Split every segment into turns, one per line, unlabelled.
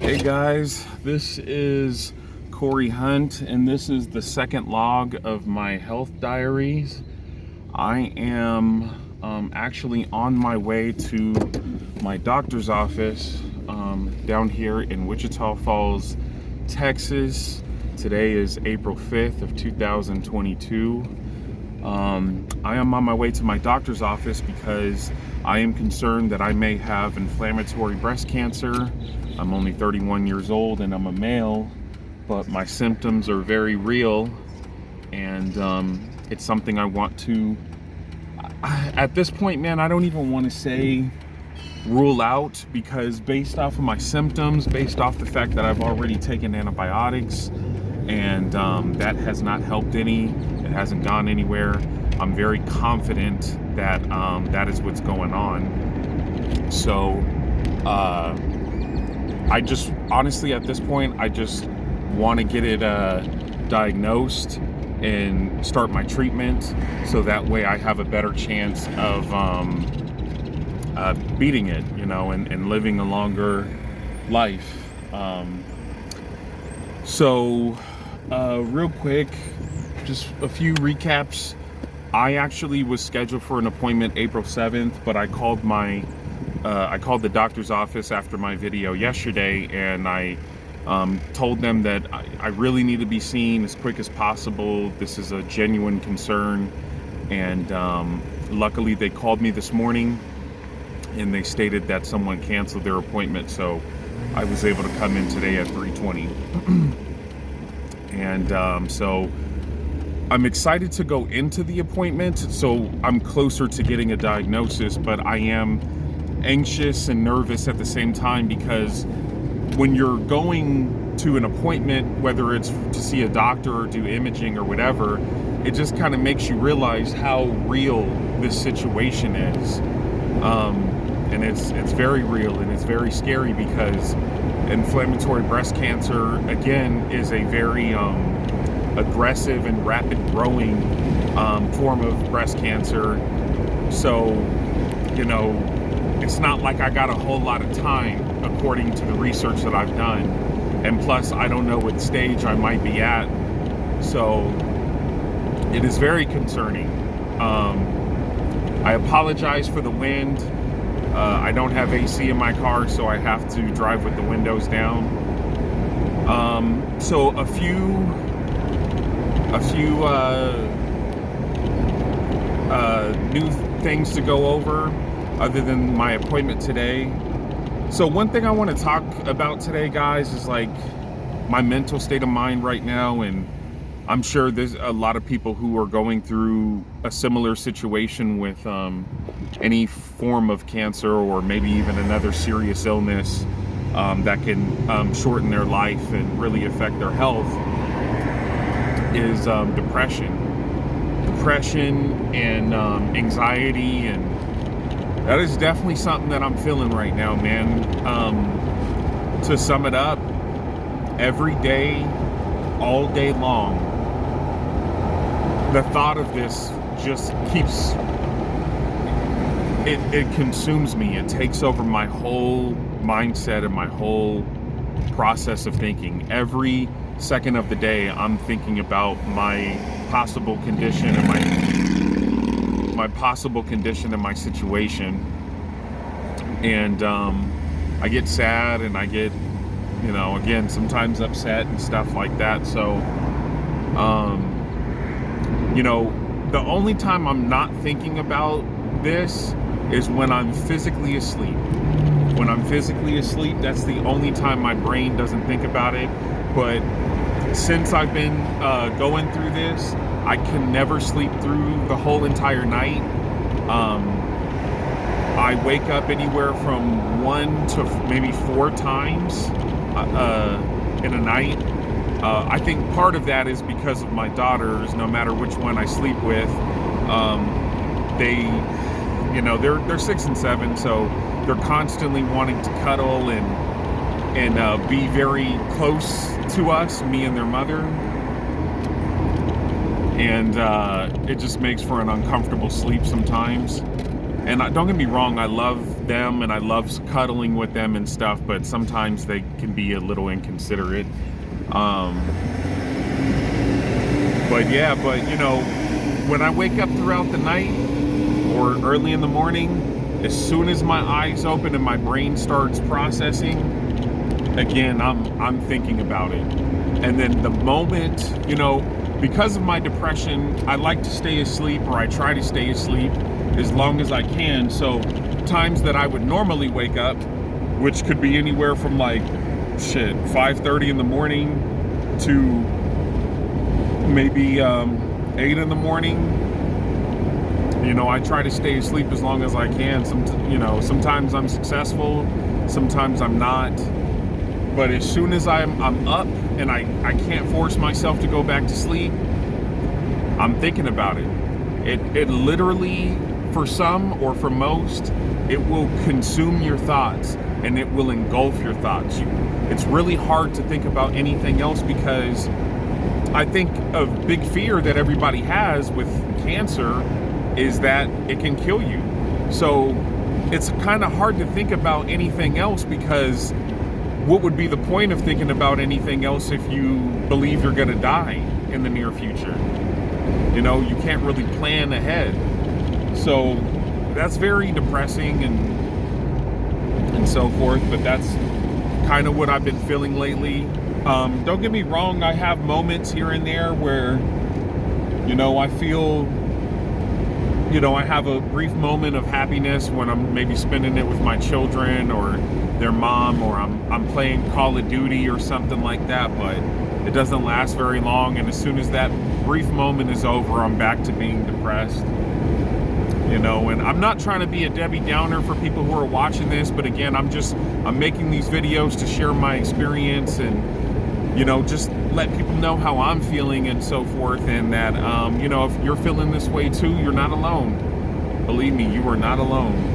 Hey guys, this is Cory Hunt, and this is the second log of my health diaries. I am actually on my way to my doctor's office down here in Wichita Falls, Texas. Today is April 5th of 2022. I am on my way to my doctor's office because I am concerned that I may have inflammatory breast cancer. I'm only 31 years old and I'm a male, but my symptoms are very real, and it's something I want to, at this point, man, I don't even want to say rule out, because based off of my symptoms, based off the fact that I've already taken antibiotics and that has not helped any, it hasn't gone anywhere, I'm very confident that that is what's going on. So I just, honestly, at this point, I just want to get it diagnosed and start my treatment, so that way I have a better chance of beating it, you know, and living a longer life. Real quick, just a few recaps. I actually was scheduled for an appointment April 7th, but I called the doctor's office after my video yesterday, and I told them that I really need to be seen as quick as possible. This is a genuine concern, and luckily they called me this morning and they stated that someone canceled their appointment, so I was able to come in today at 3:20. And so I'm excited to go into the appointment, so I'm closer to getting a diagnosis, but I am anxious and nervous at the same time, because when you're going to an appointment, whether it's to see a doctor or do imaging or whatever, it just kind of makes you realize how real this situation is. And it's very real, and it's very scary, because inflammatory breast cancer, again, is a very aggressive and rapid growing form of breast cancer. So, you know, it's not like I got a whole lot of time, according to the research that I've done. And plus, I don't know what stage I might be at. So it is very concerning. I apologize for the wind. I don't have AC in my car, so I have to drive with the windows down. So a few new things to go over, other than my appointment today. So one thing I want to talk about today, guys, is like my mental state of mind right now. And I'm sure there's a lot of people who are going through a similar situation with any form of cancer, or maybe even another serious illness that can shorten their life and really affect their health, is depression and anxiety. And that is definitely something that I'm feeling right now, man. To sum it up, every day, all day long, the thought of this just keeps, it consumes me. It takes over my whole mindset and my whole process of thinking. Every second of the day, I'm thinking about my possible condition and my situation. And I get sad, and I get, you know, again, sometimes upset and stuff like that. So you know, the only time I'm not thinking about this is when I'm physically asleep. When I'm physically asleep, that's the only time my brain doesn't think about it. But since I've been going through this, I can never sleep through the whole entire night. I wake up anywhere from 1 to maybe 4 times in a night. I think part of that is because of my daughters. No matter which one I sleep with, they, you know, they're 6 and 7, so they're constantly wanting to cuddle and be very close to us, me and their mother. And it just makes for an uncomfortable sleep sometimes. And don't get me wrong, I love them and I love cuddling with them and stuff, but sometimes they can be a little inconsiderate. But yeah, but you know, when I wake up throughout the night or early in the morning, as soon as my eyes open and my brain starts processing, again, I'm thinking about it. And then the moment, you know, because of my depression, I like to stay asleep, or I try to stay asleep as long as I can. So times that I would normally wake up, which could be anywhere from like 5:30 in the morning to maybe 8 in the morning, you know, I try to stay asleep as long as I can. You know, sometimes I'm successful, sometimes I'm not. But as soon as I'm up and I can't force myself to go back to sleep, I'm thinking about it. It literally, for some or for most, it will consume your thoughts and it will engulf your thoughts. It's really hard to think about anything else, because I think a big fear that everybody has with cancer is that it can kill you. So it's kind of hard to think about anything else, because what would be the point of thinking about anything else if you believe you're going to die in the near future? You know, you can't really plan ahead. So that's very depressing and so forth, but that's kind of what I've been feeling lately. Don't get me wrong, I have moments here and there where, you know, I feel, you know, I have a brief moment of happiness when I'm maybe spending it with my children or their mom, or I'm playing Call of Duty or something like that, but it doesn't last very long, and as soon as that brief moment is over, I'm back to being depressed. You know, and I'm not trying to be a Debbie Downer for people who are watching this, but again, I'm making these videos to share my experience and, you know, just let people know how I'm feeling and so forth, and that, you know, if you're feeling this way too, you're not alone. Believe me, you are not alone.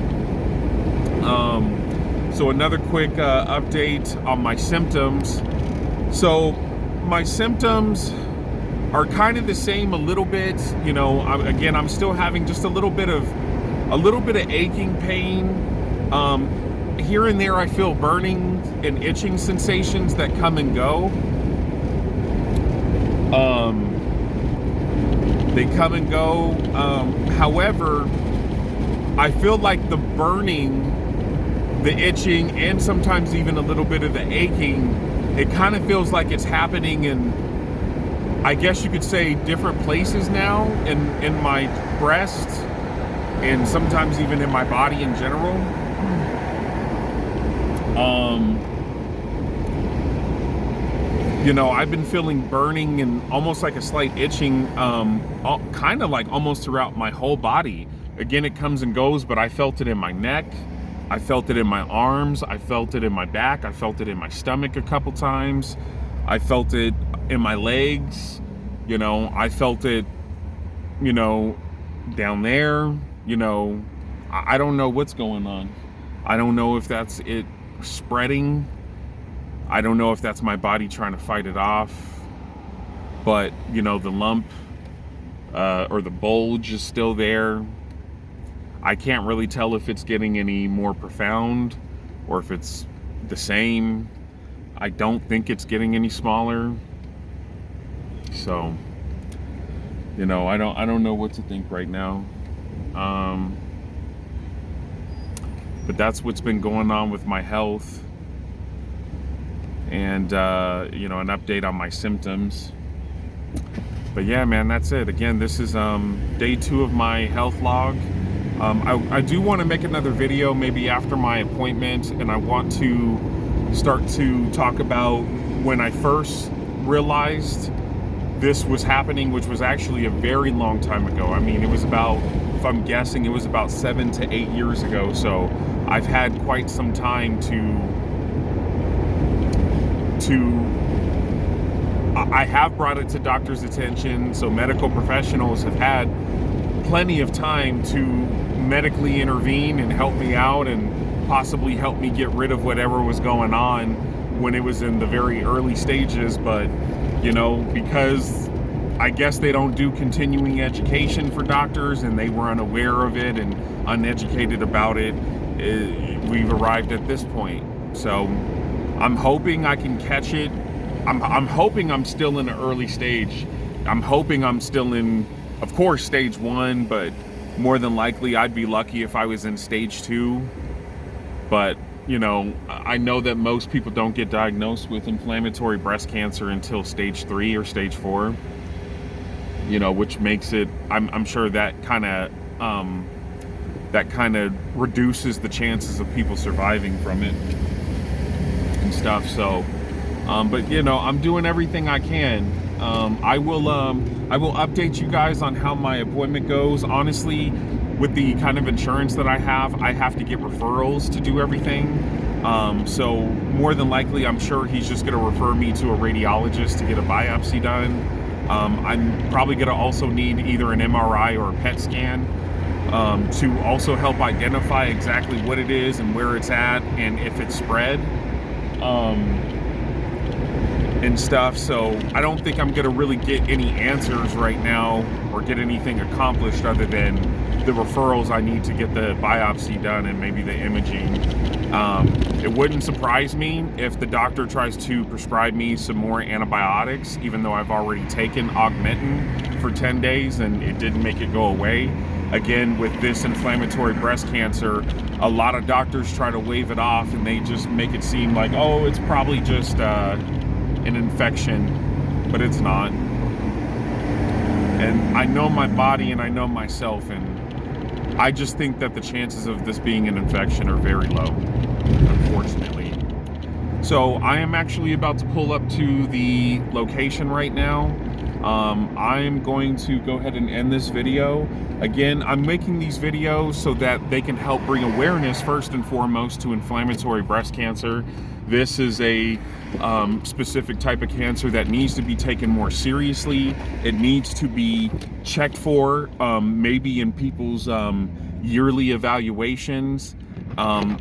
So another quick update on my symptoms. So my symptoms are kind of the same a little bit. You know, I'm still having just a little bit of aching pain. Here and there, I feel burning and itching sensations that come and go. They come and go. However, I feel like the burning, the itching, and sometimes even a little bit of the aching, it kind of feels like it's happening in, I guess you could say, different places now in my breast, and sometimes even in my body in general. You know, I've been feeling burning and almost like a slight itching, kind of like almost throughout my whole body. Again, it comes and goes, but I felt it in my neck, I felt it in my arms, I felt it in my back, I felt it in my stomach a couple times, I felt it in my legs, you know, I felt it, you know, down there, you know, I don't know what's going on. I don't know if that's it spreading. I don't know if that's my body trying to fight it off, but, you know, the lump or the bulge is still there. I can't really tell if it's getting any more profound or if it's the same. I don't think it's getting any smaller. So, you know, I don't know what to think right now. But that's what's been going on with my health. And, you know, an update on my symptoms. But yeah, man, that's it. Again, this is day 2 of my health log. I do want to make another video maybe after my appointment, and I want to start to talk about when I first realized this was happening, which was actually a very long time ago. I mean, it was about, if I'm guessing, it was about 7 to 8 years ago. So I've had quite some time I have brought it to doctor's attention, so medical professionals have had plenty of time to medically intervene and help me out and possibly help me get rid of whatever was going on when it was in the very early stages. But, you know, because I guess they don't do continuing education for doctors, and they were unaware of it and uneducated about it. We've arrived at this point. So I'm hoping I can catch it. I'm hoping I'm still in an early stage. I'm hoping I'm still in, of course, stage 1, but more than likely I'd be lucky if I was in stage 2. But, you know, I know that most people don't get diagnosed with inflammatory breast cancer until stage 3 or stage 4. You know, which makes it, I'm sure that kind of reduces the chances of people surviving from it and stuff. So, but you know, I'm doing everything I can. I will update you guys on how my appointment goes. Honestly, with the kind of insurance that I have to get referrals to do everything. So more than likely, I'm sure he's just going to refer me to a radiologist to get a biopsy done. I'm probably going to also need either an MRI or a PET scan to also help identify exactly what it is and where it's at and if it's spread and stuff. So I don't think I'm going to really get any answers right now or get anything accomplished other than the referrals I need to get the biopsy done and maybe the imaging. It wouldn't surprise me if the doctor tries to prescribe me some more antibiotics, even though I've already taken Augmentin for 10 days and it didn't make it go away. Again, with this inflammatory breast cancer, a lot of doctors try to wave it off and they just make it seem like, oh, it's probably just an infection, but it's not. And I know my body and I know myself, and I just think that the chances of this being an infection are very low, unfortunately. So I am actually about to pull up to the location right now. I'm going to go ahead and end this video. Again, I'm making these videos so that they can help bring awareness first and foremost to inflammatory breast cancer. This is a specific type of cancer that needs to be taken more seriously. It needs to be checked for, maybe in people's yearly evaluations.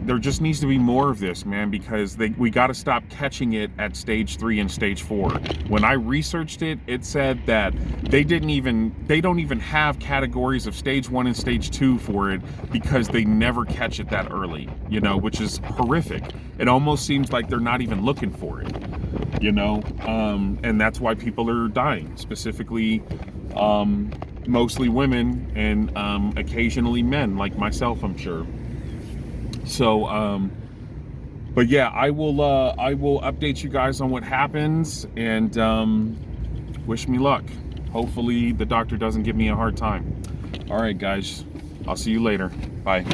There just needs to be more of this, man, because we got to stop catching it at stage 3 and stage 4. When I researched it, it said that they don't even have categories of stage 1 and stage 2 for it because they never catch it that early, you know, which is horrific. It almost seems like they're not even looking for it, you know, and that's why people are dying, specifically, mostly women and occasionally men like myself, I'm sure. So, but yeah, I will update you guys on what happens, and wish me luck. Hopefully the doctor doesn't give me a hard time. All right, guys, I'll see you later. Bye.